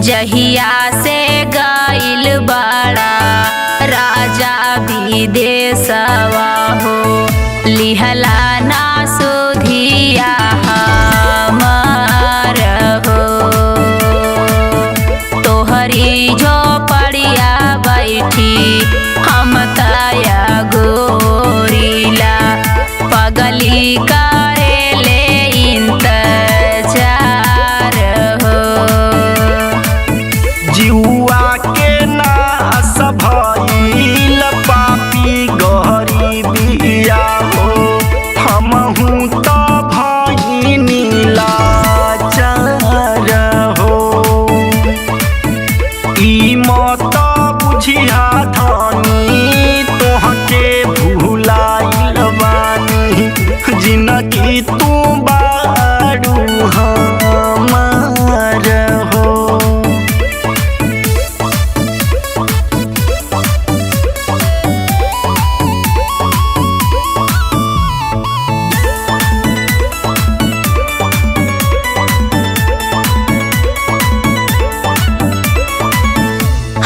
जहिया से गइल बड़ा राजा विदेशवा हो, लिहला ना सुधिया हमार हो। तोहरी झोपड़िया बैठी हम तया गोरीला, पगली करेले इंतजार हो। जिहुआ के नास भइल पापी गरीबिया हो, हमहू तो भइनी लाचार हो। ई मत बुझिया धनी तोहके भुलाइल बानी, जिनगी तू बारू हमार हो।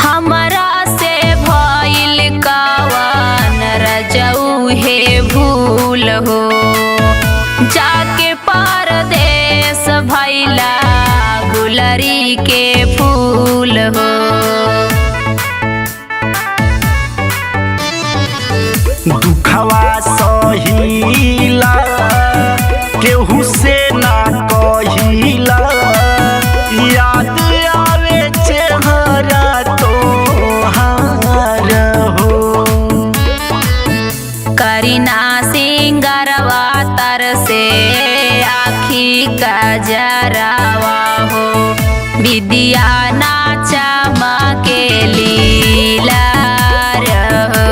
हमरा से भइल कवन रजऊ हे भूल हो, जाके परदेस भइला गुलरी के फूल हो। दुखवा सहिला केहू से ना कहिला, याद आवे चेहरा तोहार हो। करीना सिंगरवा तर से आखी गजरावा हो, विद्या नाचा के लीला हो।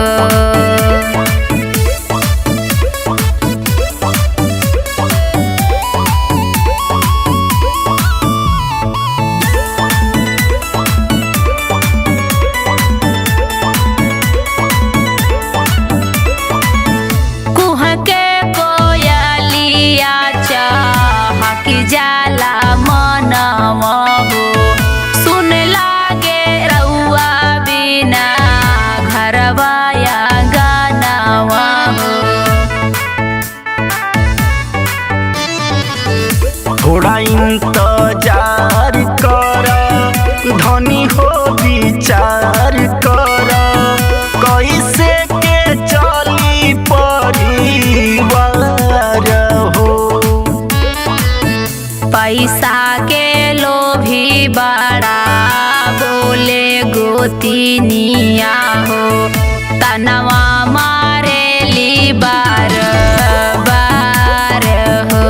जाला मनवा हो, सुन लागे रउआ बिना घरवा या गानवा हो। थोड़ा इंतजार कर धनी हो, विचार कर कैसे के चली परिवार हो। पैसा के लोभी बड़ा बोले गोतिनिया हो, तनवा मारेली बार बार हो।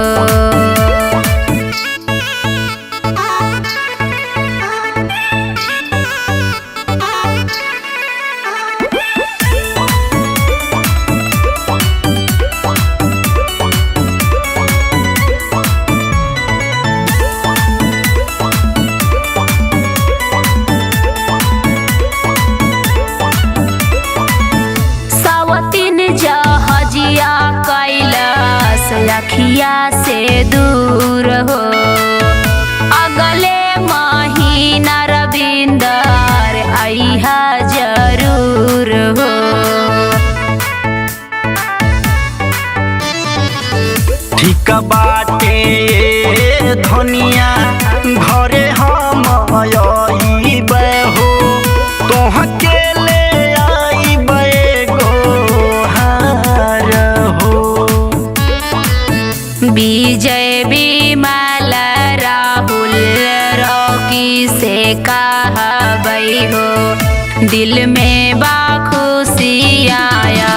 जहजिया कैलाश लखिया से दूर हो, अगले महीना रविंदर आइहा जरूर हो। ठीक बाटे धनिया घरे हम आइबे हो, तोहके ले आइबे गोहार हो। विजय विमल राहुल रॉकी से कहबै हो, दिल में बा खुशी आया